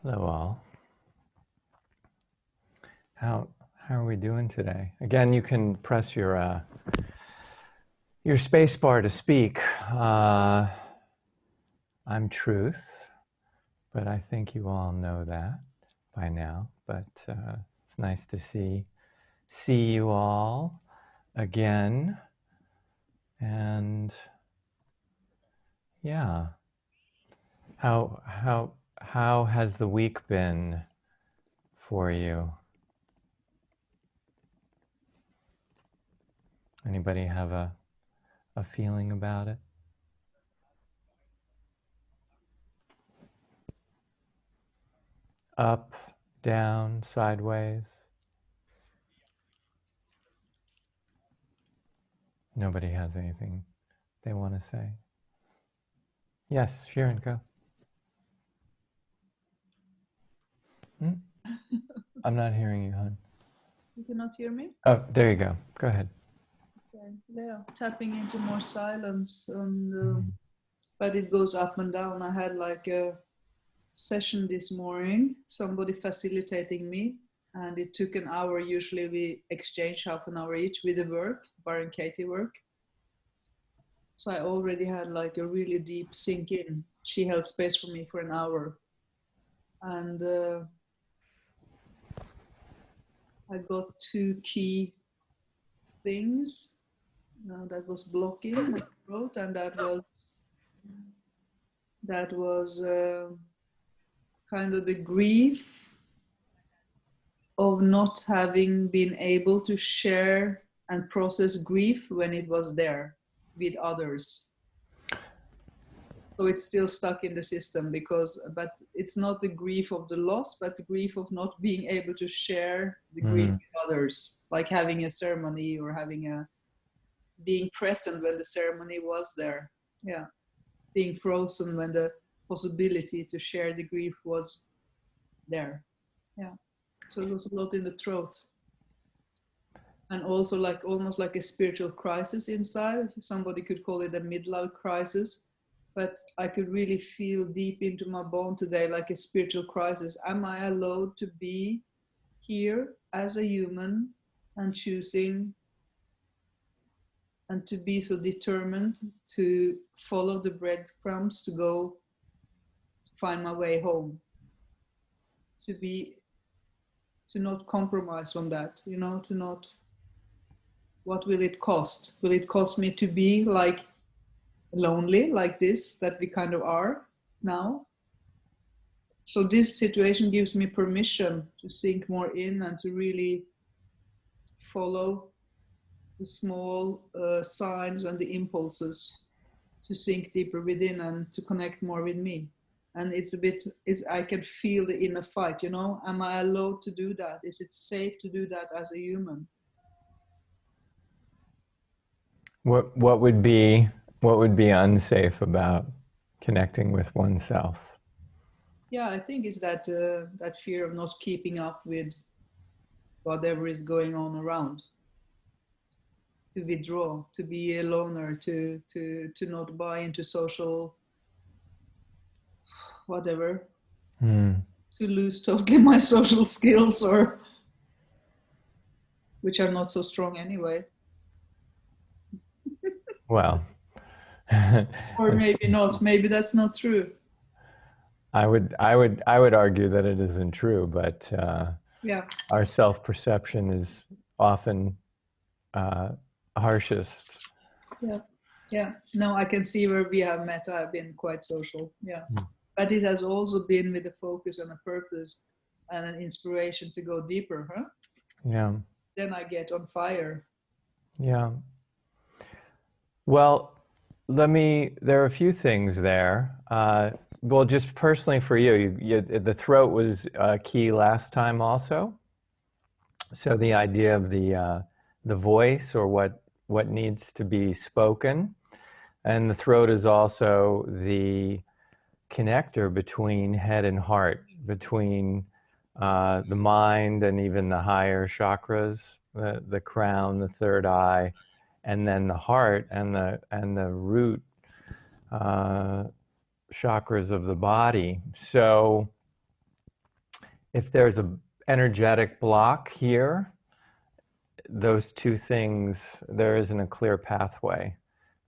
Hello all. How are we doing today? Again, you can press your space bar to speak. I'm Truth, but I think you all know that by now. But it's nice to see you all again. And yeah, how has the week been for you? Anybody have a feeling about it? Up, down, sideways? Nobody has anything they want to say? Yes, Sharon, go. Hmm? I'm not hearing you, hon. You cannot hear me? Oh, there you go. Go ahead. Okay. Yeah, tapping into more silence, and but it goes up and down. I had like a session this morning, somebody facilitating me, and it took an hour. Usually we exchange half an hour each with the work, Bar and Katie work. So I already had like a really deep sink in. She held space for me for an hour, and I got two key things that was blocking my throat, and that was kind of the grief of not having been able to share and process grief when it was there with others. So it's still stuck in the system but it's not the grief of the loss, but the grief of not being able to share the grief with others, like having a ceremony or being present when the ceremony was there. Yeah. Being frozen when the possibility to share the grief was there. Yeah. So it was a lot in the throat. And also like almost like a spiritual crisis inside. Somebody could call it a midlife crisis. But I could really feel deep into my bone today like a spiritual crisis. Am I allowed to be here as a human and choosing and to be so determined to follow the breadcrumbs to go find my way home? To not compromise on that, to not, what will it cost? Will it cost me to be like lonely like this, that we kind of are now? So this situation gives me permission to sink more in and to really follow the small signs and the impulses, to sink deeper within and to connect more with me. And I can feel the inner fight, am I allowed to do that? Is it safe to do that as a human? What would be unsafe about connecting with oneself? Yeah, I think it's that fear of not keeping up with whatever is going on around, to withdraw, to be a loner, to not buy into social whatever, to lose totally my social skills, or which are not so strong anyway. Well, Or maybe not. Maybe that's not true. I would argue that it isn't true, but Yeah. our self-perception is often harshest. Yeah. Yeah. No, I can see where we have met. I've been quite social. Yeah. But it has also been with a focus and a purpose and an inspiration to go deeper, huh? Yeah. Then I get on fire. Yeah. Well, there are a few things there. Well, just personally for you, the throat was key last time also. So the idea of the voice, or what needs to be spoken, and the throat is also the connector between head and heart, between the mind and even the higher chakras, the crown, the third eye, and then the heart and the root chakras of the body. So if there's a energetic block here, those two things, there isn't a clear pathway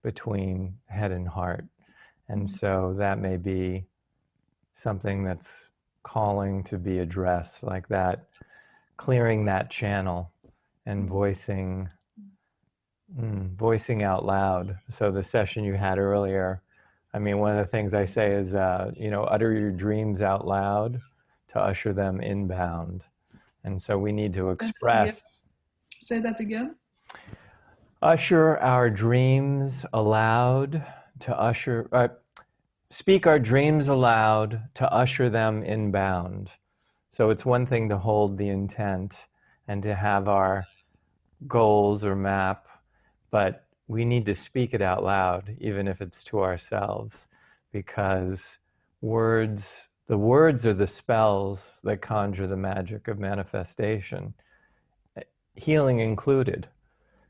between head and heart. And so that may be something that's calling to be addressed, like that, clearing that channel and voicing out loud. So the session you had earlier, I mean, one of the things I say is, utter your dreams out loud to usher them inbound. And so we need to express. Say that again. Usher our dreams aloud to speak our dreams aloud to usher them inbound. So it's one thing to hold the intent and to have our goals or map, but we need to speak it out loud, even if it's to ourselves, because the words are the spells that conjure the magic of manifestation, healing included.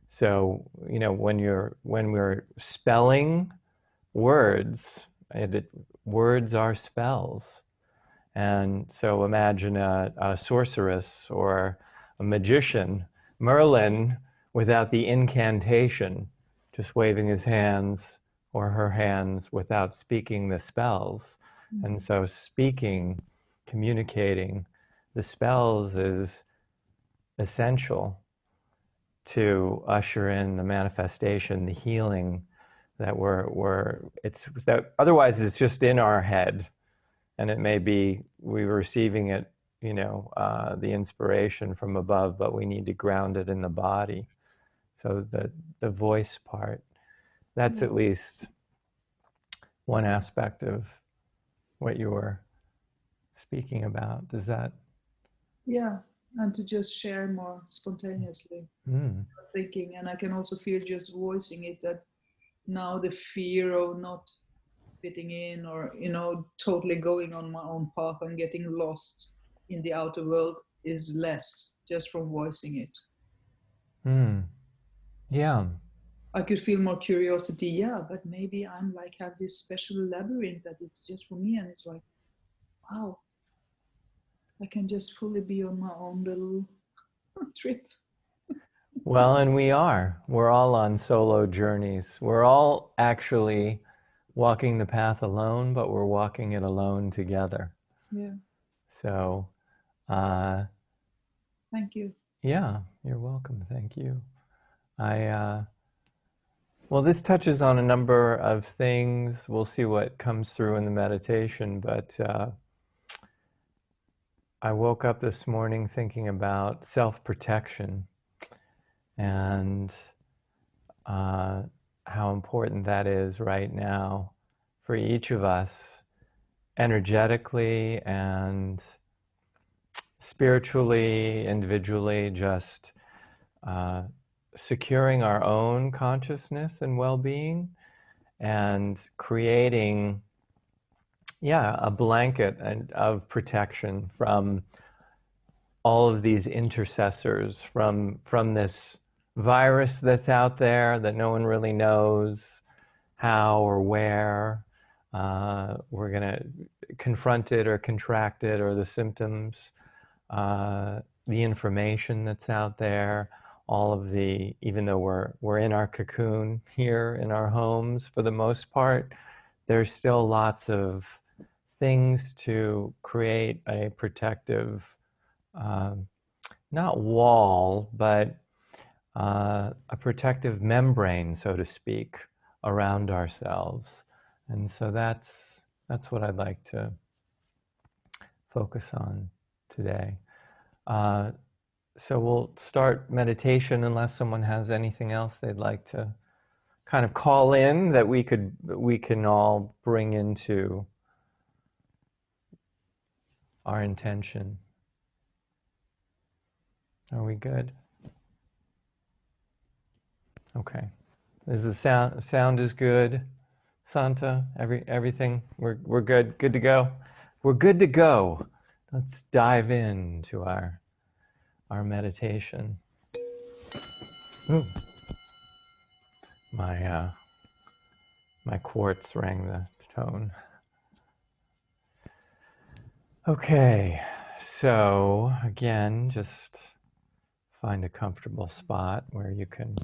So, when we're spelling words, words are spells. And so imagine a sorceress or a magician, Merlin, without the incantation, just waving his hands or her hands without speaking the spells. And so speaking, communicating the spells is essential to usher in the manifestation, the healing that otherwise it's just in our head, and it may be we're receiving it, the inspiration from above, but we need to ground it in the body. So the voice part, that's at least one aspect of what you were speaking about. Does that? Yeah, and to just share more spontaneously, thinking. And I can also feel just voicing it that now the fear of not fitting in or, totally going on my own path and getting lost in the outer world is less just from voicing it. Yeah. I could feel more curiosity, but maybe I'm have this special labyrinth that is just for me, and it's like, wow, I can just fully be on my own little trip. Well, and we're all on solo journeys. We're all actually walking the path alone, but we're walking it alone together. Yeah. So, thank you. Yeah, you're welcome. Thank you. Well, this touches on a number of things. We'll see what comes through in the meditation, but I woke up this morning thinking about self-protection and how important that is right now for each of us, energetically and spiritually, individually, just securing our own consciousness and well-being and creating, a blanket of protection from all of these intercessors, from this virus that's out there that no one really knows how or where we're going to confront it or contract it, or the symptoms, the information that's out there, all of even though we're in our cocoon here in our homes for the most part, there's still lots of things to create a protective, not wall, but a protective membrane, so to speak, around ourselves. And so that's what I'd like to focus on today. So we'll start meditation unless someone has anything else they'd like to kind of call in that we can all bring into our intention. Are we good? Okay. Is the sound is good? Santa, everything? We're good. Good to go. We're good to go. Let's dive into our meditation. Ooh. My quartz rang the tone. Okay, So again, just find a comfortable spot where you can,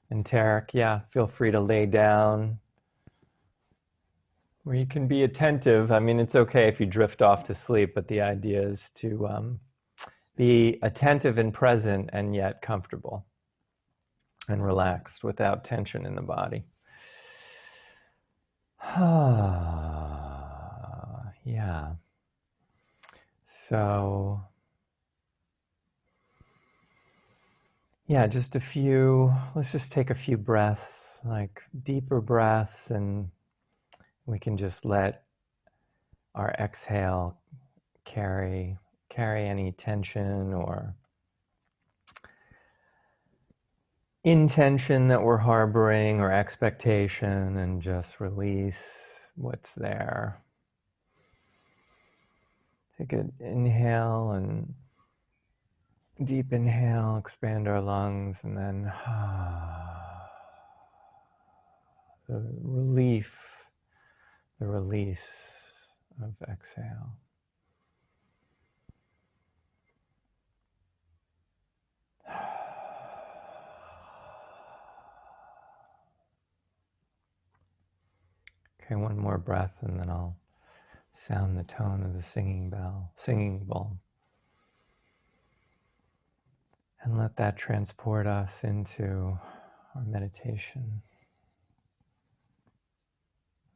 and Tarek, yeah, feel free to lay down where you can be attentive. I mean, it's okay if you drift off to sleep, but the idea is to be attentive and present and yet comfortable and relaxed without tension in the body. Yeah. So, yeah, just a few, let's just take a few breaths, like deeper breaths, and we can just let our exhale carry any tension or intention that we're harboring or expectation, and just release what's there. Take an inhale and deep inhale, expand our lungs, and then the relief, the release of exhale. Okay, one more breath, and then I'll sound the tone of the singing bowl. And let that transport us into our meditation.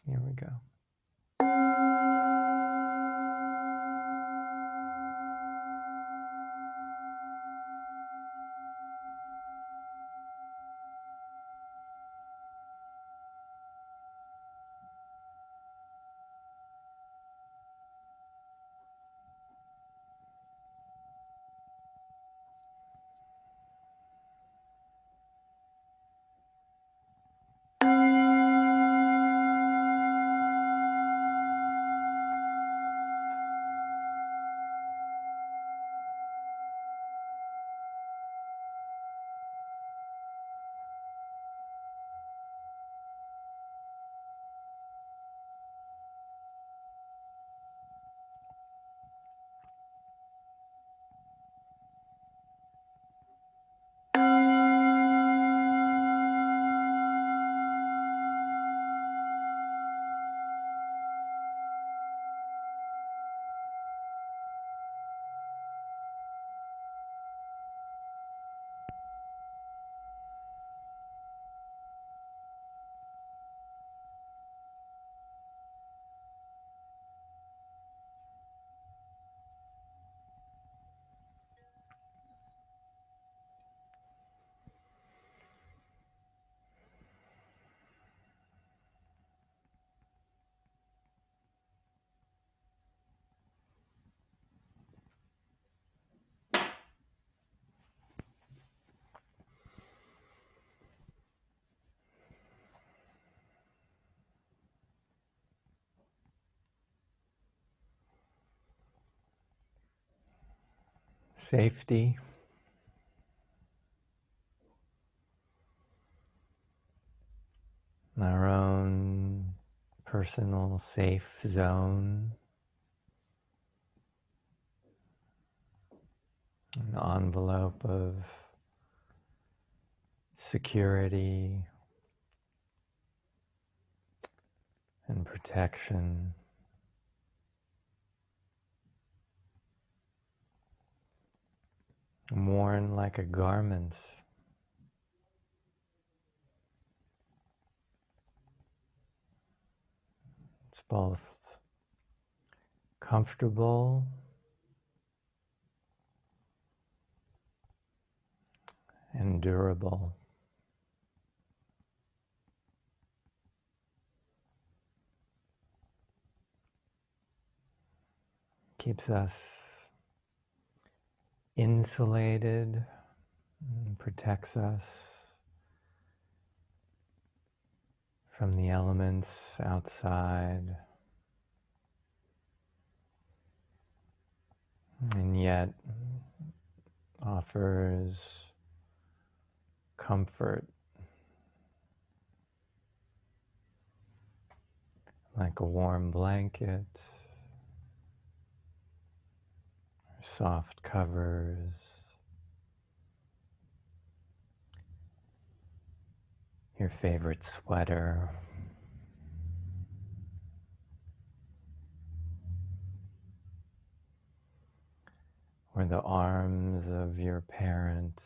Here we go. Safety. Our own personal safe zone. An envelope of security and protection. Worn like a garment. It's both comfortable and durable. Keeps us insulated and protects us from the elements outside, and yet offers comfort like a warm blanket, soft covers, your favorite sweater, or the arms of your parents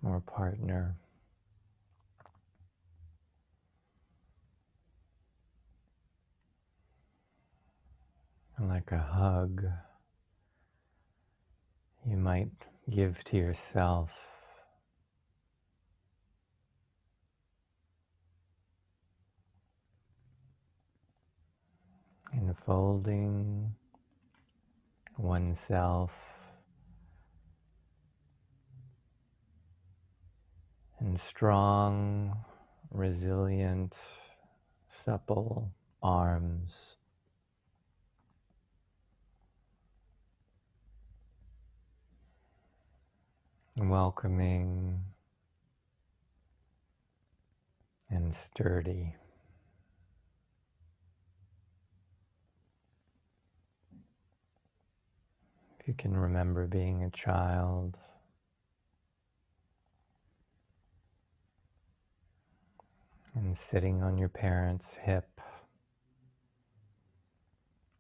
or partner. And like a hug you might give to yourself. Enfolding oneself in strong, resilient, supple arms. Welcoming and sturdy. If you can remember being a child, and sitting on your parents' hip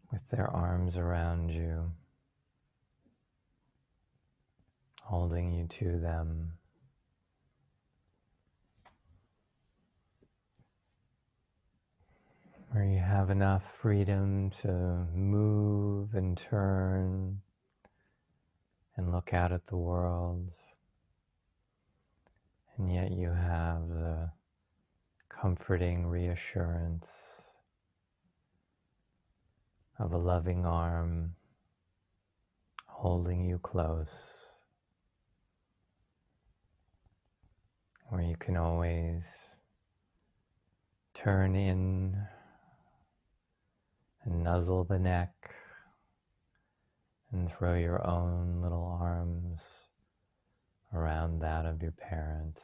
with their arms around you, holding you to them. Where you have enough freedom to move and turn and look out at the world, and yet you have the comforting reassurance of a loving arm holding you close, where you can always turn in and nuzzle the neck and throw your own little arms around that of your parent,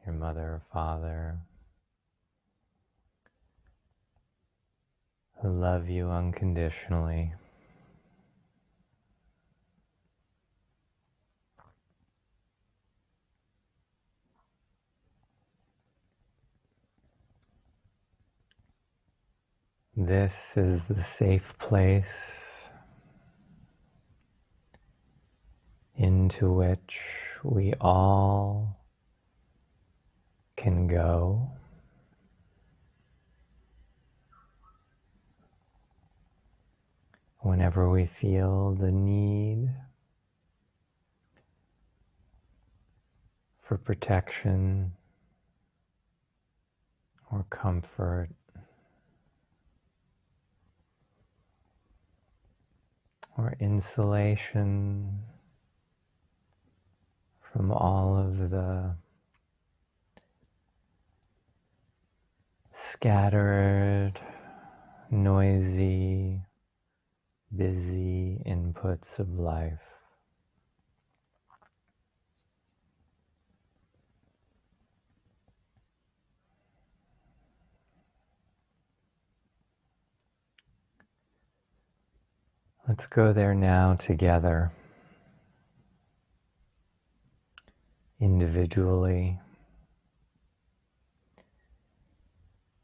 your mother or father, who love you unconditionally. This is the safe place into which we all can go whenever we feel the need for protection or comfort or insulation from all of the scattered, noisy, busy inputs of life. Let's go there now together, individually,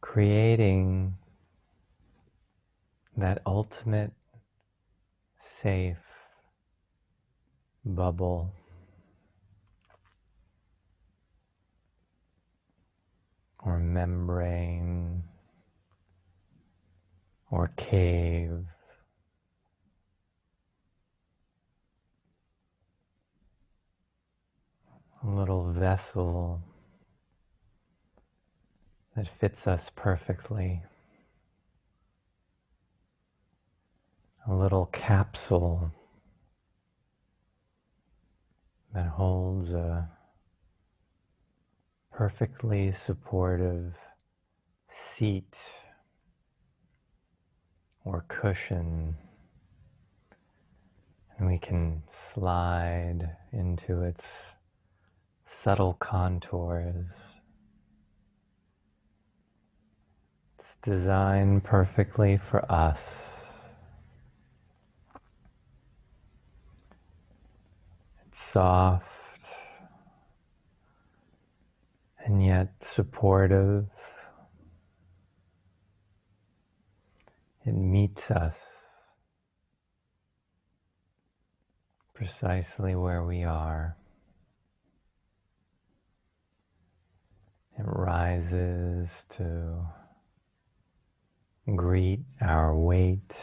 creating that ultimate safe bubble or membrane or cave, a little vessel that fits us perfectly, a little capsule that holds a perfectly supportive seat or cushion, and we can slide into its subtle contours, its It's designed perfectly for us. It's soft and yet supportive. It meets us precisely where we are. It rises to greet our weight.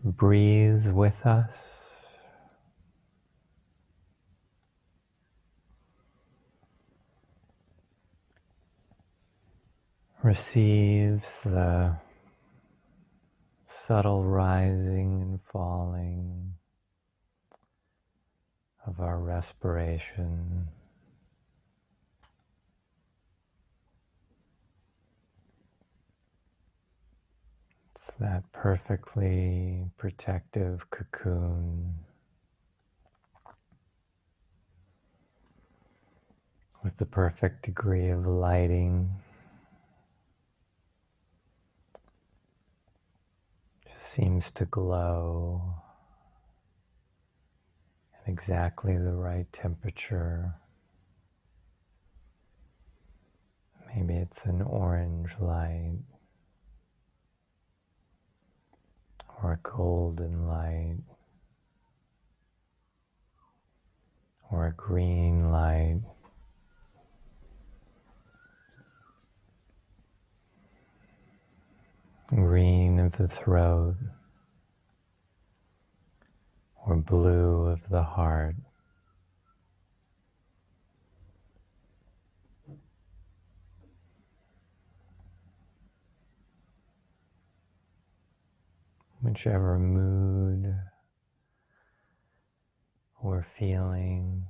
Breathes with us. Receives the subtle rising and falling of our respiration. It's that perfectly protective cocoon with the perfect degree of lighting. Just seems to glow at exactly the right temperature. Maybe it's an orange light or a golden light or a green light. Green of the throat or blue of the heart. Whichever mood we're feeling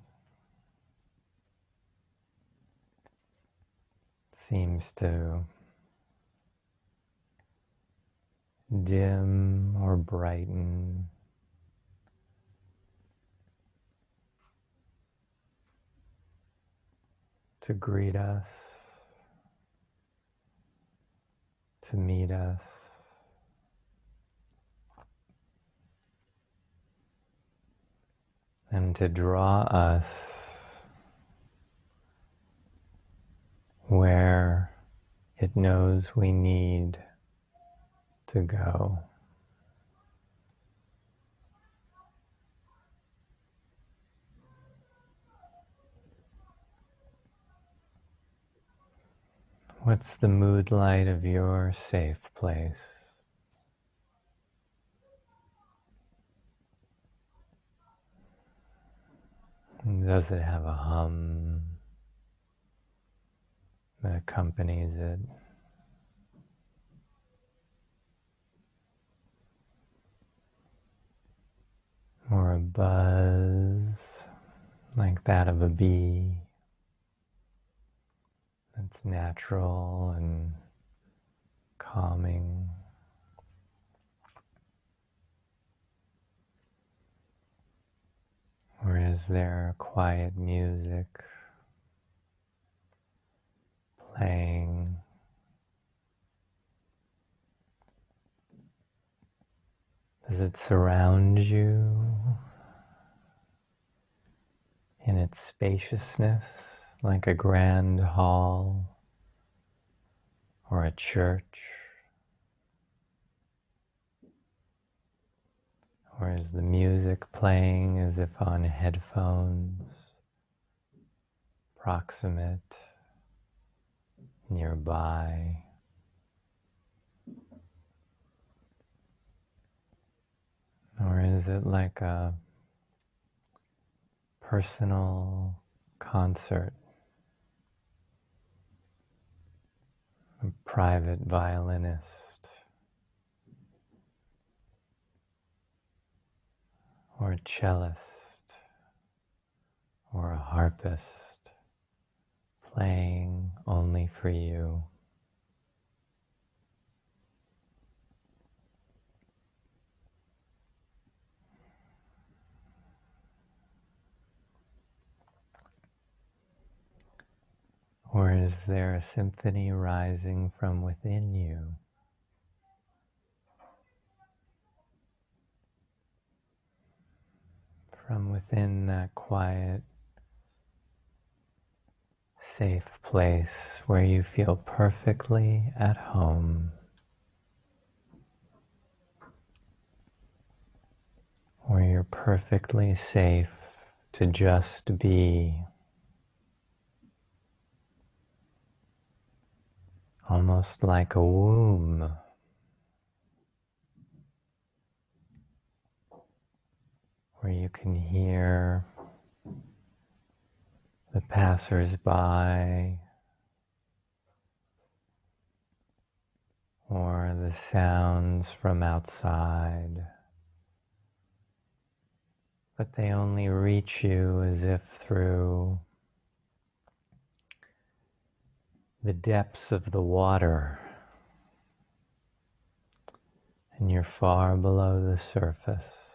seems to dim or brighten to greet us, to meet us. And to draw us where it knows we need to go. What's the mood light of your safe place? Does it have a hum that accompanies it? Or a buzz like that of a bee that's natural and calming? Or is there quiet music playing? Does it surround you in its spaciousness like a grand hall or a church? Or is the music playing as if on headphones, proximate, nearby? Or is it like a personal concert, a private violinist, or a cellist, or a harpist playing only for you? Or is there a symphony rising from within you? From within that quiet, safe place where you feel perfectly at home, where you're perfectly safe to just be, almost like a womb, where you can hear the passers-by or the sounds from outside, but they only reach you as if through the depths of the water, and you're far below the surface,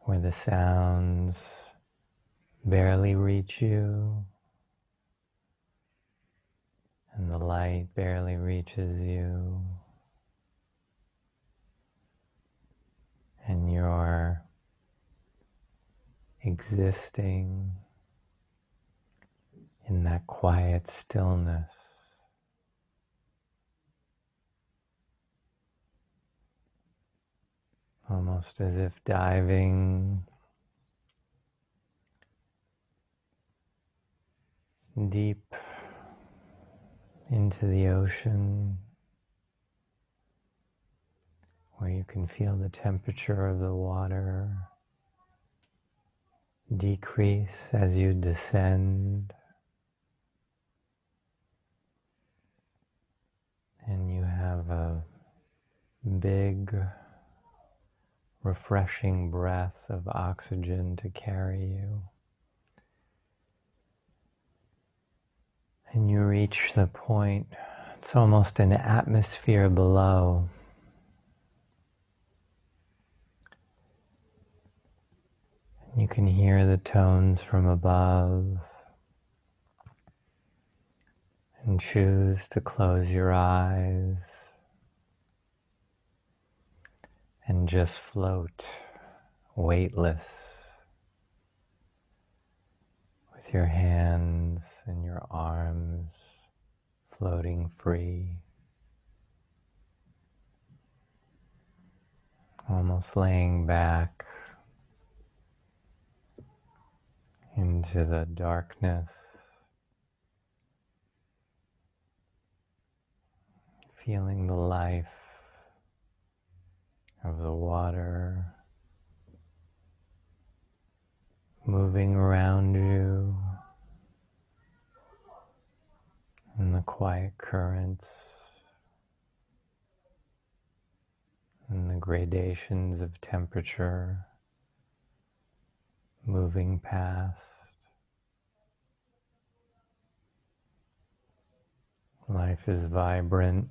where the sounds barely reach you and the light barely reaches you, and you're existing in that quiet stillness. Almost as if diving deep into the ocean, where you can feel the temperature of the water decrease as you descend, and you have a big, refreshing breath of oxygen to carry you. And you reach the point, it's almost an atmosphere below. You can hear the tones from above and choose to close your eyes and just float weightless with your hands and your arms floating free, almost laying back into the darkness, feeling the life of the water moving around you and the quiet currents and the gradations of temperature moving past. Life is vibrant,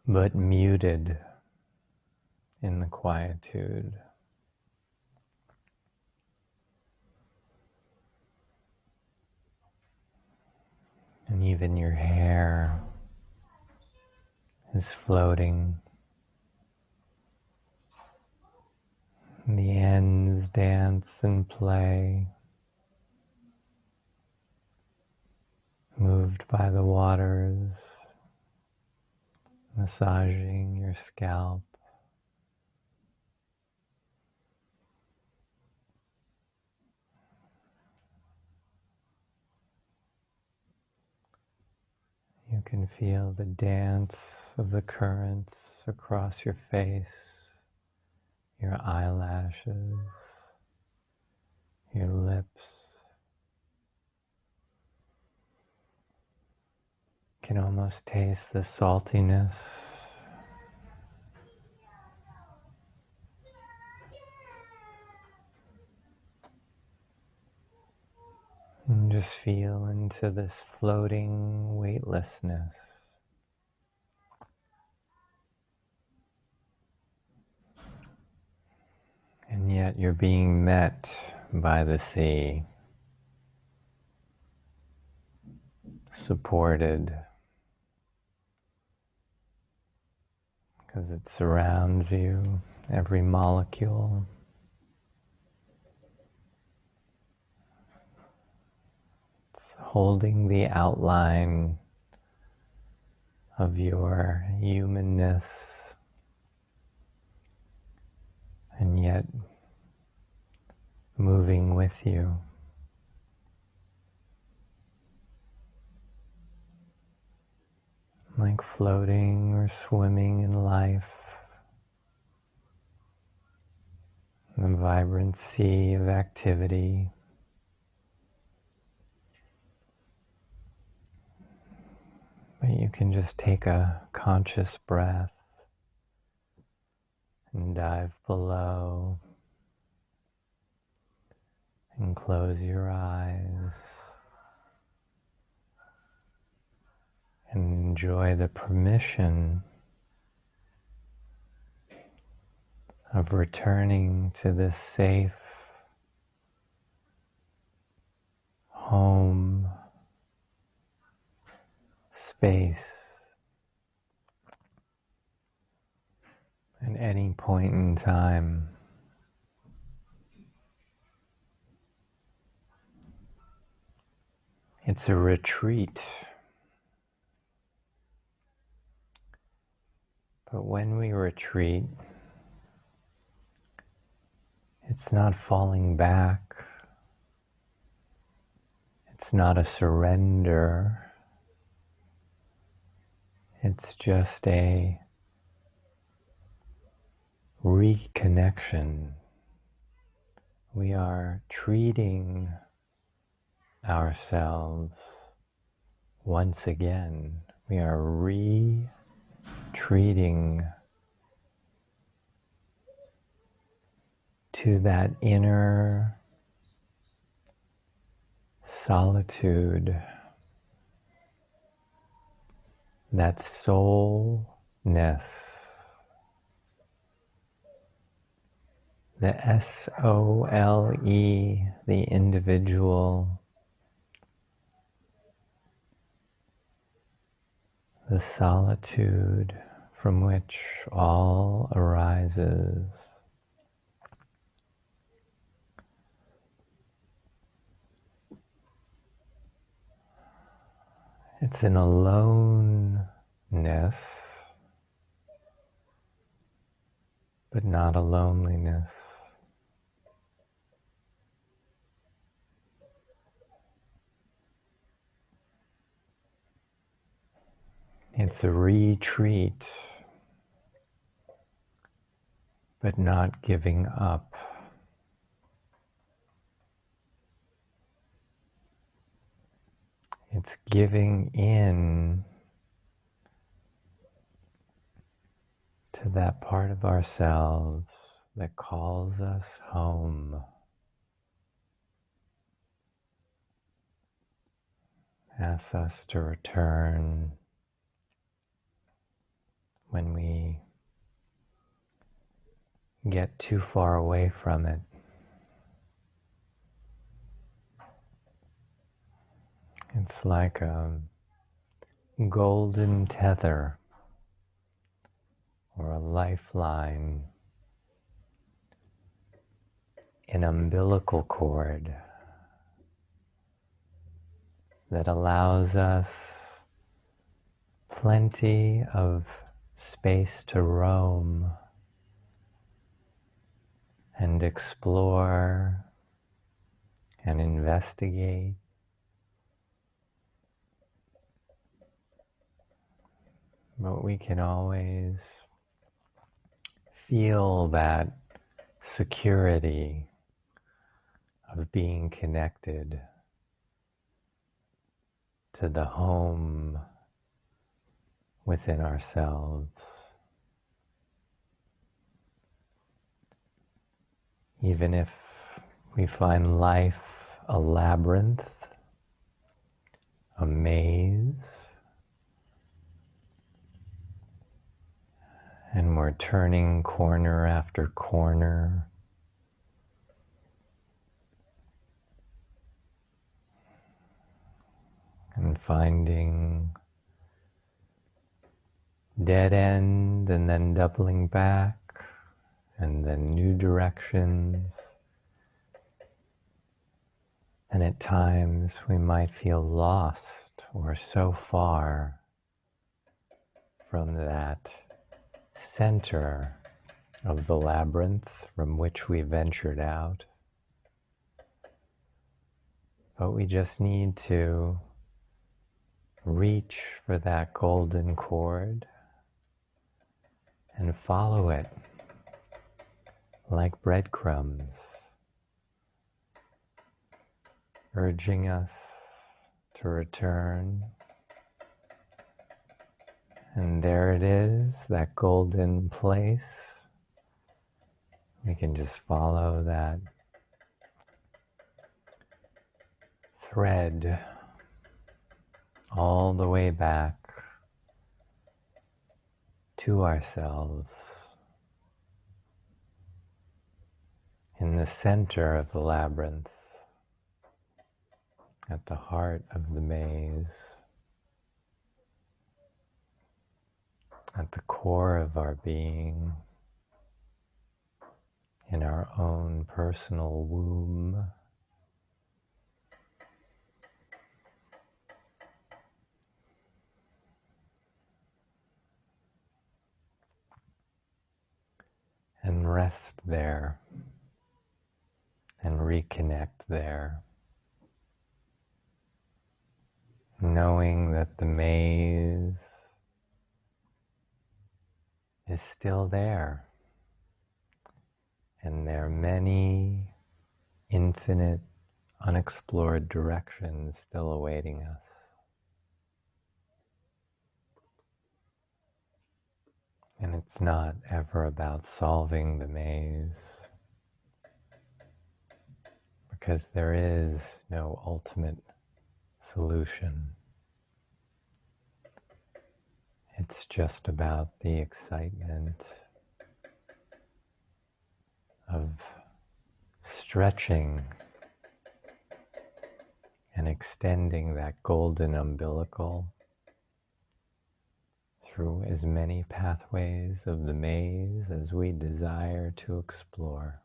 but muted in the quietude. And even your hair is floating. The ends dance and play, moved by the waters, massaging your scalp. You can feel the dance of the currents across your face, your eyelashes, your lips. You can almost taste the saltiness. And just feel into this floating weightlessness. And yet you're being met by the sea, supported because it surrounds you, every molecule. It's holding the outline of your humanness, and yet moving with you. Like floating or swimming in life, the vibrant sea of activity. But you can just take a conscious breath and dive below and close your eyes and enjoy the permission of returning to this safe home space at any point in time. It's a retreat. But when we retreat, it's not falling back. It's not a surrender. It's just a reconnection. We are treating ourselves once again. We are retreating to that inner solitude, that soulness, the S-O-L-E, the individual, the solitude from which all arises. It's an aloneness, but not a loneliness. It's a retreat, but not giving up. It's giving in to that part of ourselves that calls us home, asks us to return when we get too far away from it. It's like a golden tether or a lifeline, an umbilical cord that allows us plenty of space to roam and explore and investigate. But we can always feel that security of being connected to the home within ourselves. Even if we find life a labyrinth, a maze, and we're turning corner after corner, and finding dead end and then doubling back and then new directions. And at times we might feel lost or so far from that center of the labyrinth from which we ventured out. But we just need to reach for that golden cord and follow it like breadcrumbs, urging us to return. And there it is, that golden place. We can just follow that thread all the way back to ourselves, in the center of the labyrinth, at the heart of the maze, at the core of our being, in our own personal womb. And rest there and reconnect there, knowing that the maze is still there, and there are many infinite, unexplored directions still awaiting us. And it's not ever about solving the maze, because there is no ultimate solution. It's just about the excitement of stretching and extending that golden umbilical through as many pathways of the maze as we desire to explore.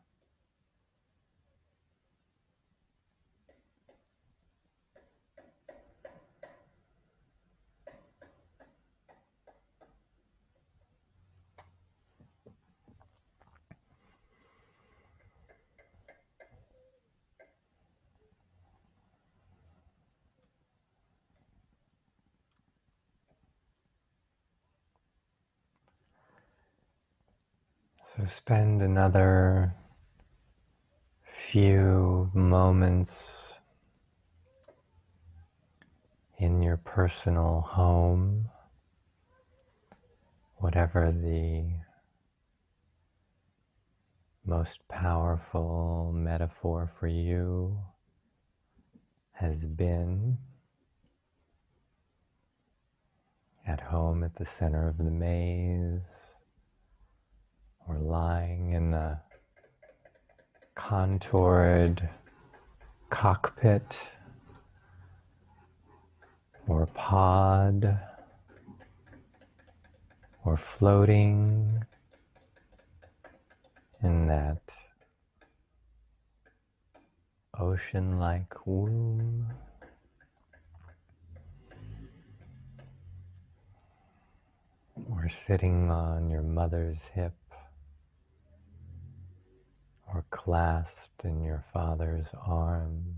So spend another few moments in your personal home, whatever the most powerful metaphor for you has been. At home at the center of the maze, or lying in the contoured cockpit or pod, or floating in that ocean-like womb. Or sitting on your mother's hip, or clasped in your father's arms,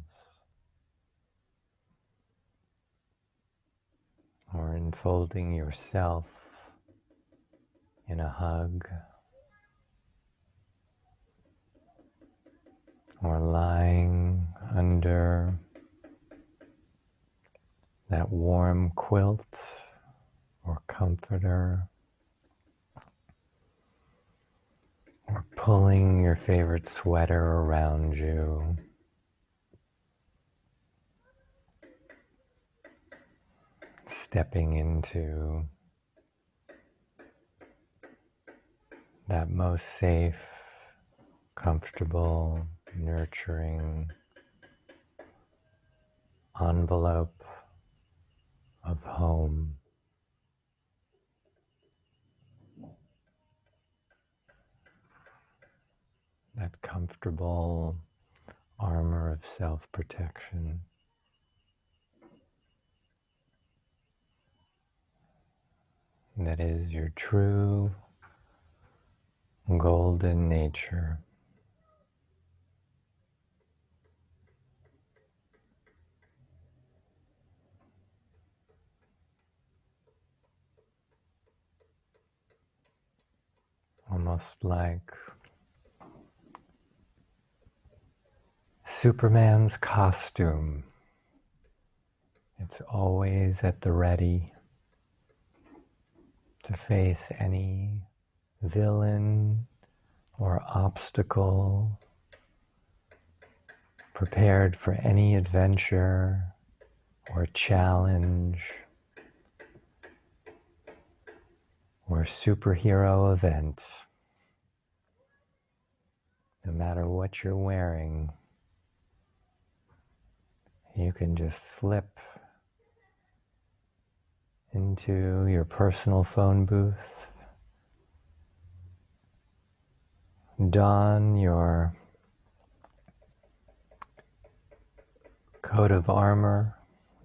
or enfolding yourself in a hug, or lying under that warm quilt or comforter, or pulling your favorite sweater around you, stepping into that most safe, comfortable, nurturing envelope of home. That comfortable armor of self-protection. That is your true golden nature. Almost like Superman's costume. It's always at the ready to face any villain or obstacle, prepared for any adventure or challenge or superhero event. No matter what you're wearing, you can just slip into your personal phone booth, don your coat of armor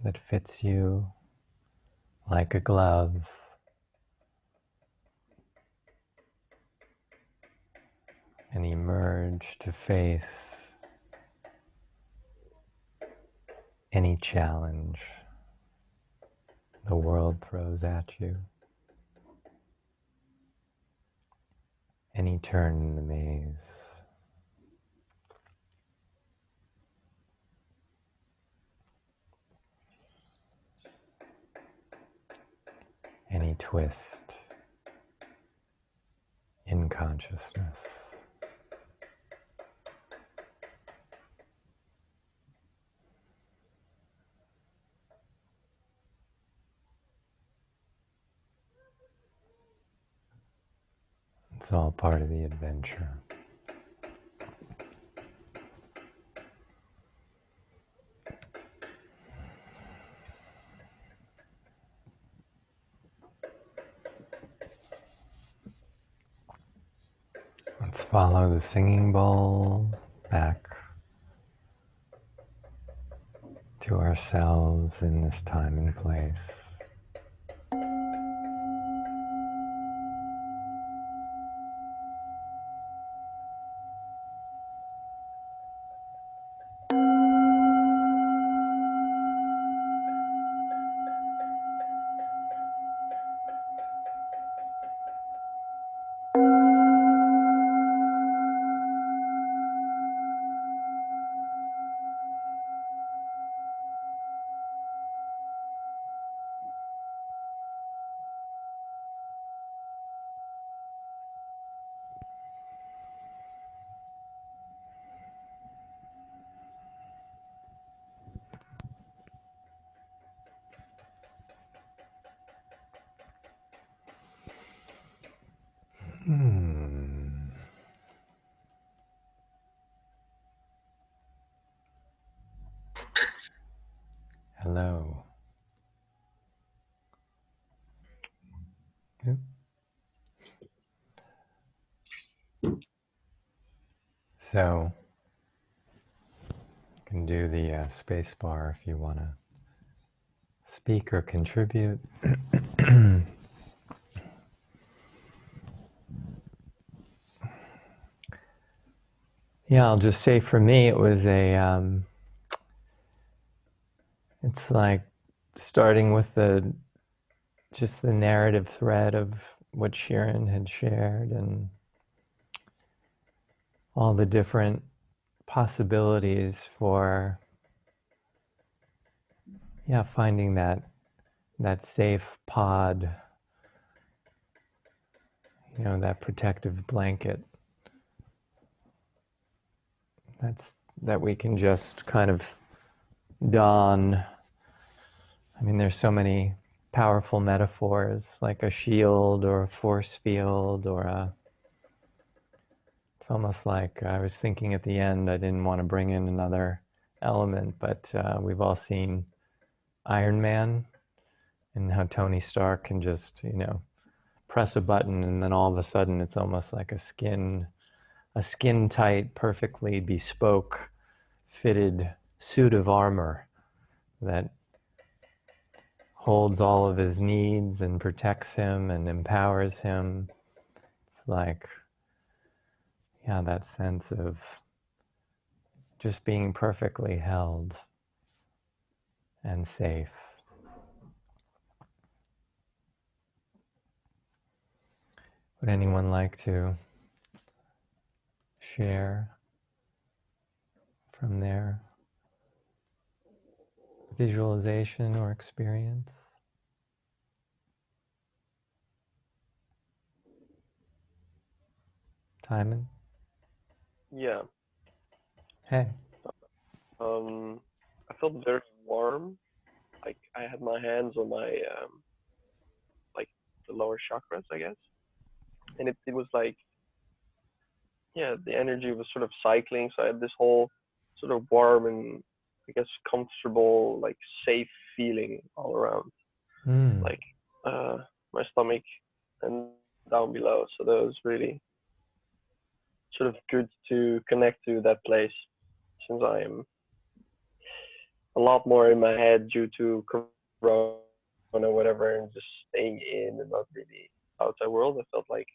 that fits you like a glove, and emerge to face any challenge the world throws at you, any turn in the maze. Any twist in consciousness. It's all part of the adventure. Let's follow the singing bowl back to ourselves in this time and place. Hello. Oop. So, you can do the space bar if you want to speak or contribute. Yeah, I'll just say for me, it was it's like starting with just the narrative thread of what Sharon had shared and all the different possibilities for, finding that safe pod, that protective blanket that we can just kind of don. I mean, there's so many powerful metaphors, like a shield or a force field it's almost like I was thinking at the end, I didn't want to bring in another element, but we've all seen Iron Man, and how Tony Stark can just, press a button and then all of a sudden it's almost like a skin tight, perfectly bespoke, fitted suit of armor that holds all of his needs and protects him and empowers him. It's like, yeah, that sense of just being perfectly held and safe. Would anyone like to share from their visualization or experience? Timon? Yeah. Hey. I felt very warm. Like I had my hands on my like the lower chakras, I guess, and it was like, yeah, the energy was sort of cycling. So I had this whole sort of warm and I guess comfortable, like safe feeling all around, like my stomach and down below. So that was really sort of good to connect to that place, since I am a lot more in my head due to corona or whatever, and just staying in and not really outside world. I felt like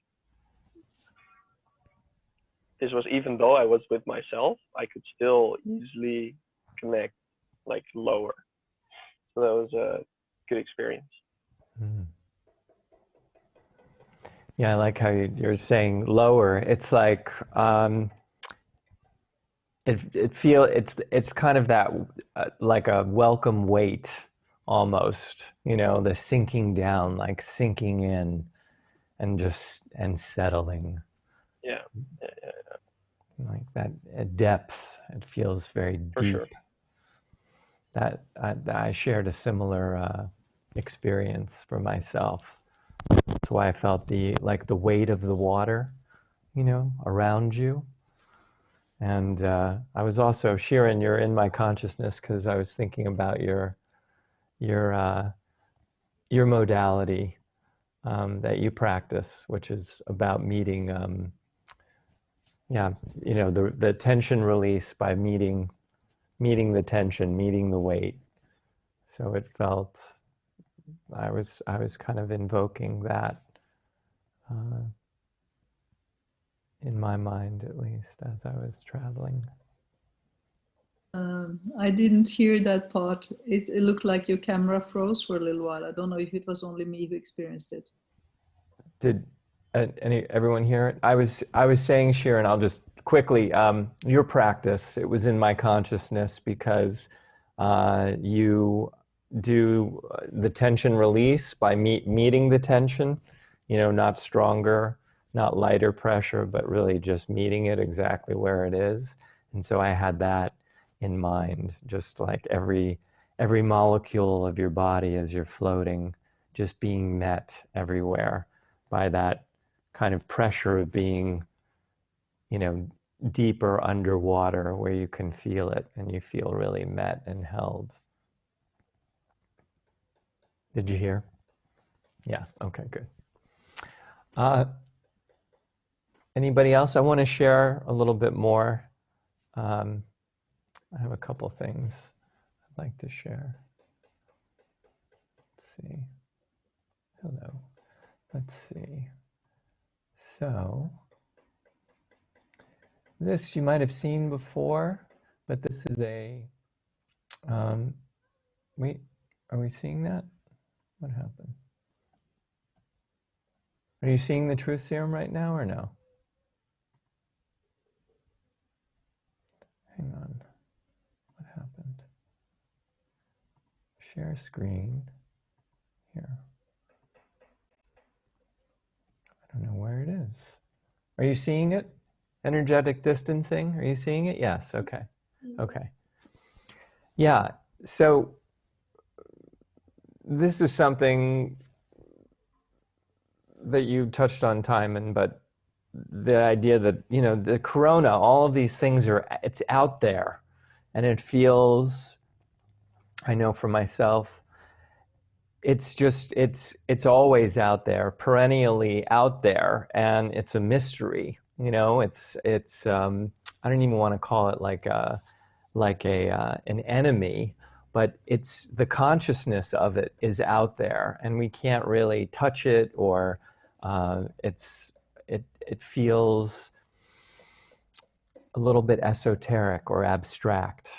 this was, even though I was with myself, I could still easily connect like lower. So that was a good experience. Yeah, I like how you're saying lower. It's like it's kind of that like a welcome weight almost, the sinking down, like sinking in and settling. Yeah. Like that depth. It feels very For deep. sure. That I shared a similar experience for myself. That's why I felt the weight of the water, around you. And I was also, Shirin, you're in my consciousness because I was thinking about your modality that you practice, which is about meeting, the tension release by meeting the tension, meeting the weight. So it felt, I was kind of invoking that in my mind, at least, as I was traveling. I didn't hear that part. It looked like your camera froze for a little while. I don't know if it was only me who experienced it. Did everyone hear it? I was saying, Shirin, I'll just quickly, your practice, it was in my consciousness because you do the tension release by meeting the tension, not stronger, not lighter pressure, but really just meeting it exactly where it is. And so I had that in mind, just like every molecule of your body as you're floating, just being met everywhere by that kind of pressure of being, deeper underwater where you can feel it and you feel really met and held. Did you hear? Yeah, okay, good. Anybody else? I want to share a little bit more. I have a couple things I'd like to share. Let's see. Hello. Let's see. So, this you might have seen before, but this is a, wait, are we seeing that? What happened? Are you seeing the truth serum right now or no? Hang on. What happened? Share screen. Here. I don't know where it is. Are you seeing it? Energetic distancing. Are you seeing it? Yes. Okay. Okay. Yeah. So this is something that you touched on, Timon, but the idea that, the corona, all of these things it's out there, and it feels, I know for myself, it's just it's always out there, perennially out there, and it's a mystery. You know, it's I don't even want to call it like a an enemy, but it's the consciousness of it is out there, and we can't really touch it, or it feels a little bit esoteric or abstract.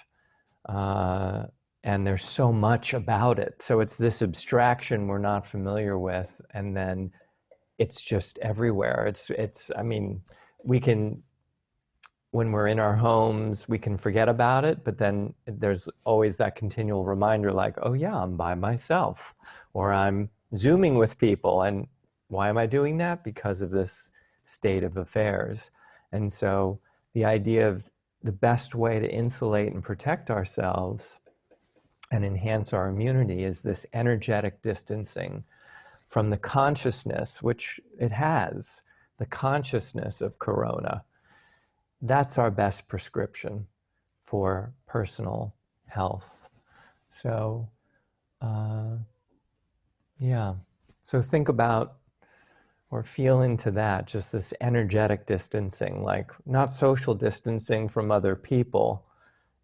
And there's so much about it. So it's this abstraction we're not familiar with, and then it's just everywhere. I mean, we can, when we're in our homes, we can forget about it, but then there's always that continual reminder like, oh yeah, I'm by myself, or I'm Zooming with people. And why am I doing that? Because of this state of affairs. And so the idea of the best way to insulate and protect ourselves and enhance our immunity is this energetic distancing from the consciousness, which it has, the consciousness of corona. That's our best prescription for personal health. So, yeah. So think about or feel into that, just this energetic distancing, like not social distancing from other people.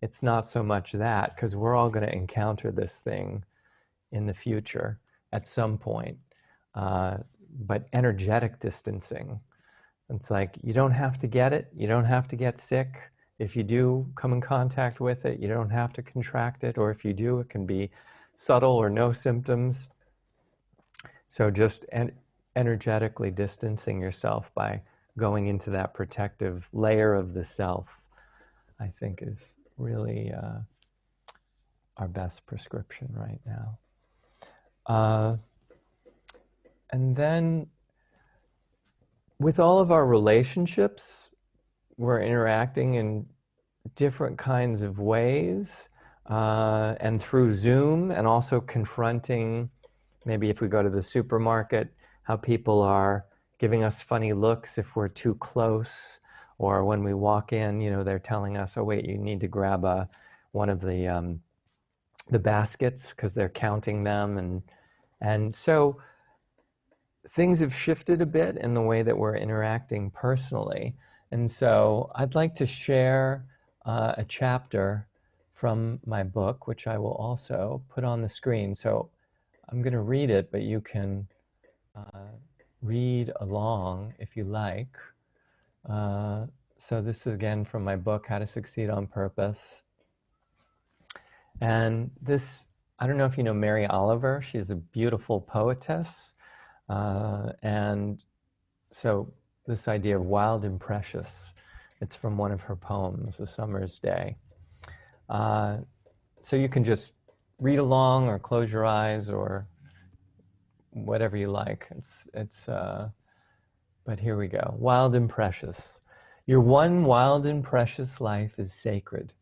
It's not so much that, because we're all going to encounter this thing in the future at some point. But energetic distancing, it's like you don't have to get it, you don't have to get sick. If you do come in contact with it, you don't have to contract it, or if you do, it can be subtle or no symptoms. So just energetically distancing yourself by going into that protective layer of the self, I think is really our best prescription right now. And then with all of our relationships, we're interacting in different kinds of ways, and through Zoom, and also confronting, maybe if we go to the supermarket, how people are giving us funny looks if we're too close, or when we walk in, you know, they're telling us, oh wait, you need to grab one of the baskets because they're counting them, and so things have shifted a bit in the way that we're interacting personally. And so I'd like to share a chapter from my book, which I will also put on the screen. So I'm going to read it, but you can read along if you like. So this is again from my book, How to Succeed on Purpose. And this, I don't know if you know Mary Oliver. She's a beautiful poetess. And so this idea of wild and precious, it's from one of her poems, A Summer's Day. So you can just read along or close your eyes or whatever you like. But here we go. Wild and precious. Your one wild and precious life is sacred.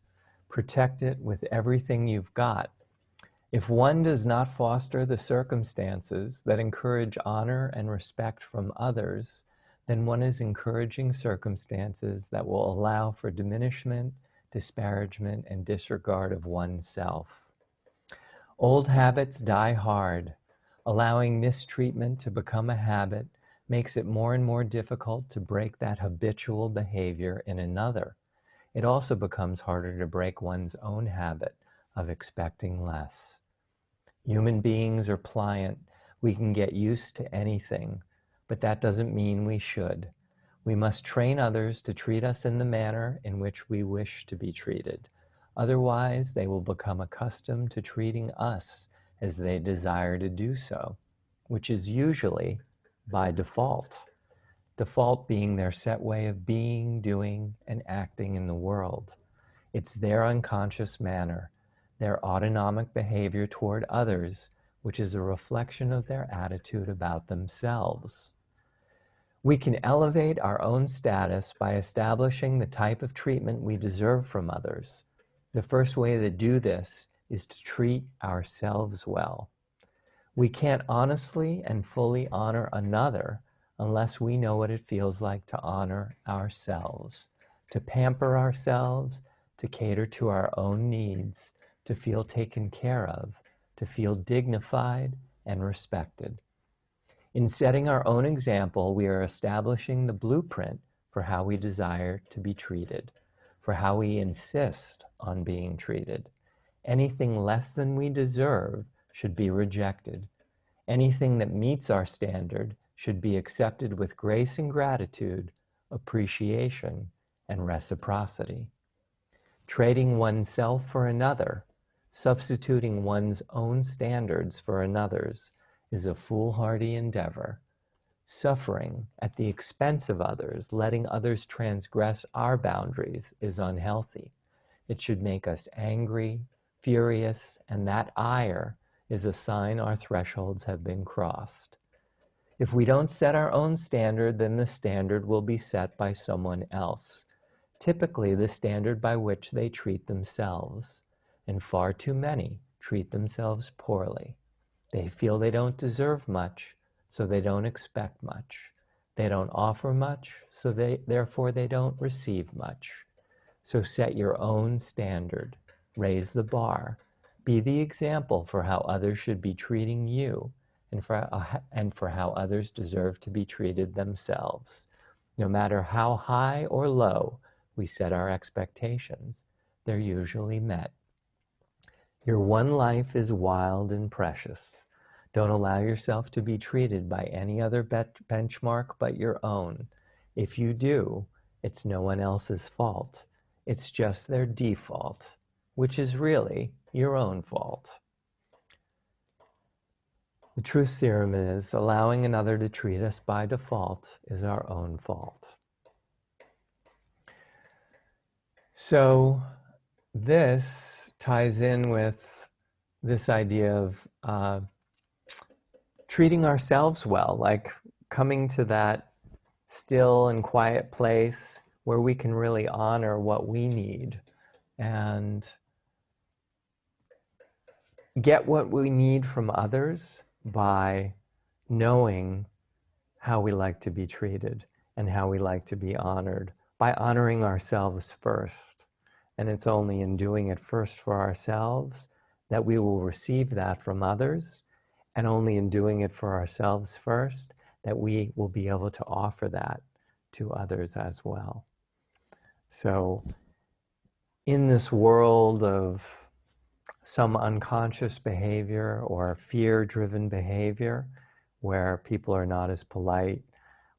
Protect it with everything you've got. If one does not foster the circumstances that encourage honor and respect from others, then one is encouraging circumstances that will allow for diminishment, disparagement, and disregard of oneself. Old habits die hard. Allowing mistreatment to become a habit makes it more and more difficult to break that habitual behavior in another. It also becomes harder to break one's own habit of expecting less. Human beings are pliant. We can get used to anything, but that doesn't mean we should. We must train others to treat us in the manner in which we wish to be treated. Otherwise, they will become accustomed to treating us as they desire to do so, which is usually by default. Default being their set way of being, doing, and acting in the world. It's their unconscious manner, their autonomic behavior toward others, which is a reflection of their attitude about themselves. We can elevate our own status by establishing the type of treatment we deserve from others. The first way to do this is to treat ourselves well. We can't honestly and fully honor another unless we know what it feels like to honor ourselves, to pamper ourselves, to cater to our own needs, to feel taken care of, to feel dignified and respected. In setting our own example, we are establishing the blueprint for how we desire to be treated, for how we insist on being treated. Anything less than we deserve should be rejected. Anything that meets our standard should be accepted with grace and gratitude, appreciation, and reciprocity. Trading oneself for another, substituting one's own standards for another's, is a foolhardy endeavor. Suffering at the expense of others, letting others transgress our boundaries, is unhealthy. It should make us angry, furious, and that ire is a sign our thresholds have been crossed. If we don't set our own standard, then the standard will be set by someone else, typically the standard by which they treat themselves, and far too many treat themselves poorly. They feel they don't deserve much, so they don't expect much. They don't offer much, so therefore they don't receive much. So set your own standard, raise the bar, be the example for how others should be treating you, and for how others deserve to be treated themselves. No matter how high or low we set our expectations, they're usually met. Your one life is wild and precious. Don't allow yourself to be treated by any other benchmark but your own. If you do, it's no one else's fault. It's just their default, which is really your own fault. The truth serum is allowing another to treat us by default is our own fault. So this ties in with this idea of treating ourselves well, like coming to that still and quiet place where we can really honor what we need and get what we need from others by knowing how we like to be treated and how we like to be honored, by honoring ourselves first. And it's only in doing it first for ourselves that we will receive that from others, and only in doing it for ourselves first that we will be able to offer that to others as well. So in this world of some unconscious behavior or fear-driven behavior where people are not as polite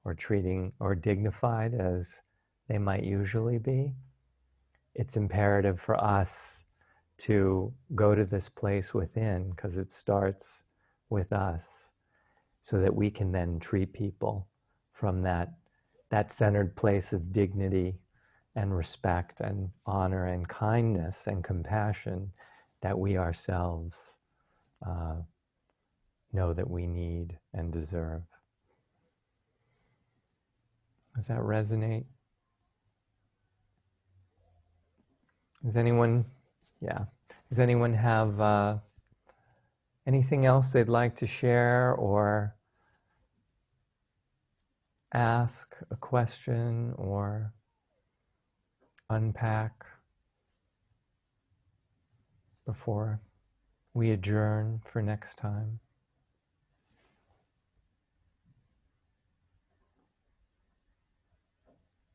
or treating or dignified as they might usually be, it's imperative for us to go to this place within, because it starts with us, so that we can then treat people from that centered place of dignity and respect and honor and kindness and compassion that we ourselves know that we need and deserve. Does that resonate? Does anyone have anything else they'd like to share or ask a question or unpack before we adjourn for next time?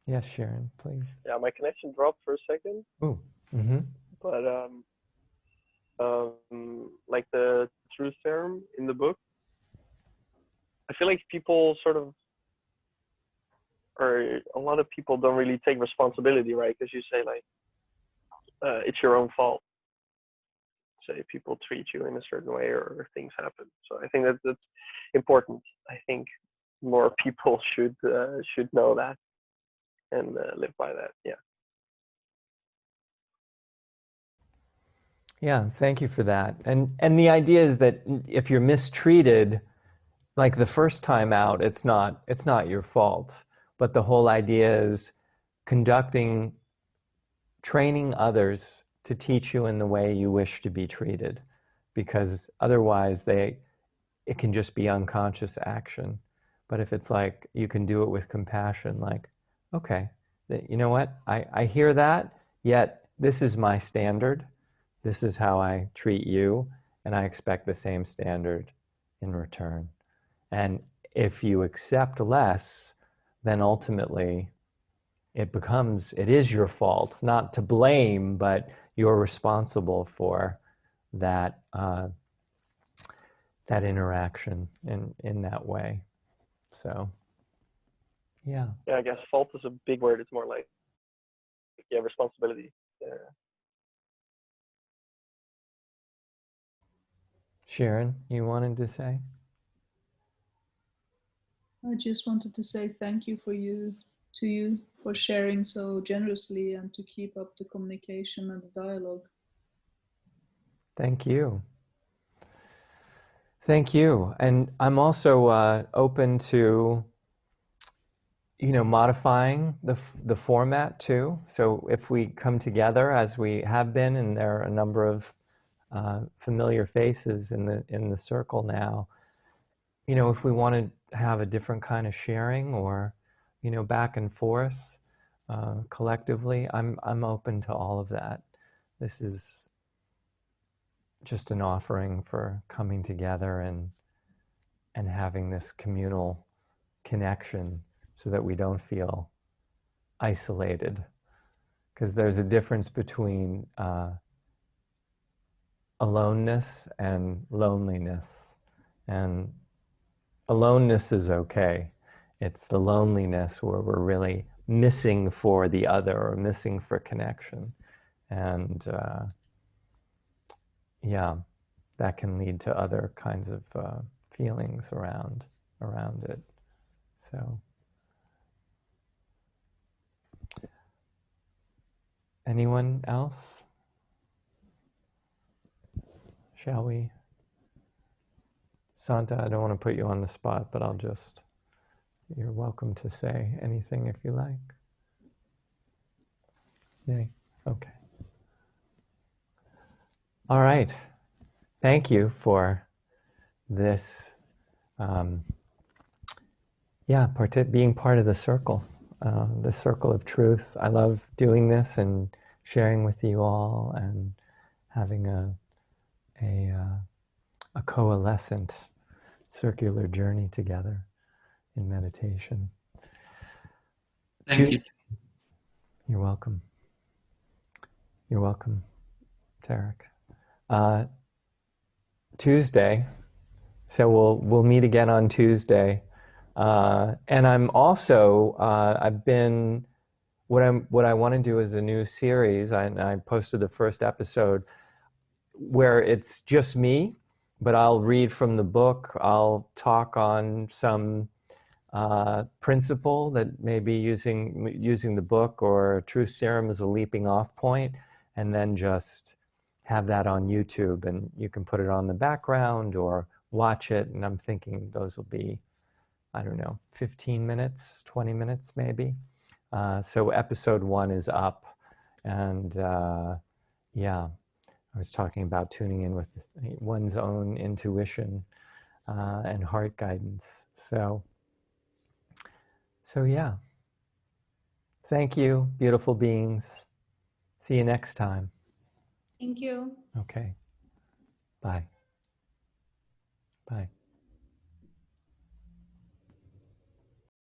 Yes, Sharon, please. Yeah, my connection dropped for a second. Oh, mm-hmm. But like the truth serum in the book, I feel like people sort of, or a lot of people don't really take responsibility, right? Because you say like, it's your own fault. Say people treat you in a certain way or things happen. So I think that's important. I think more people should know that and live by that. Yeah. Yeah, thank you for that. And the idea is that if you're mistreated, like the first time out, it's not your fault. But the whole idea is training others to teach you in the way you wish to be treated, because otherwise it can just be unconscious action. But if it's like you can do it with compassion, like, okay, you know what, I hear that, yet this is my standard. This is how I treat you, and I expect the same standard in return. And if you accept less, then ultimately it is your fault. It's not to blame, but you're responsible for that that interaction in that way. So, yeah. Yeah, I guess fault is a big word. It's more like, yeah, responsibility. Yeah. Sharon, you wanted to say? I just wanted to say thank you to you for sharing so generously and to keep up the communication and the dialogue. Thank you. Thank you. And I'm also open to, modifying the format too. So if we come together as we have been, and there are a number of familiar faces in the circle now, if we want to have a different kind of sharing or, back and forth collectively, I'm open to all of that. This is just an offering for coming together and having this communal connection so that we don't feel isolated. Because there's a difference between aloneness and loneliness. And aloneness is okay. It's the loneliness where we're really missing for the other or missing for connection. And yeah, that can lead to other kinds of feelings around it. So, anyone else? Shall we? Santa, I don't want to put you on the spot, but you're welcome to say anything if you like. Yay. Okay. All right. Thank you for this, being part of the circle of truth. I love doing this and sharing with you all and having a coalescent circular journey together in meditation. Thank you. You're welcome. You're welcome, Tarek. Tuesday, so we'll meet again on Tuesday. And I'm also I've been what I want to do is a new series. I posted the first episode where it's just me, but I'll read from the book. I'll talk on some principle that may be using the book or truth serum as a leaping off point, and then just have that on YouTube, and you can put it on the background or watch it. And I'm thinking those will be, I don't know, 15 minutes, 20 minutes maybe. So episode 1 is up, and yeah, I was talking about tuning in with one's own intuition and heart guidance. So yeah. Thank you, beautiful beings. See you next time. Thank you. Okay. Bye. Bye.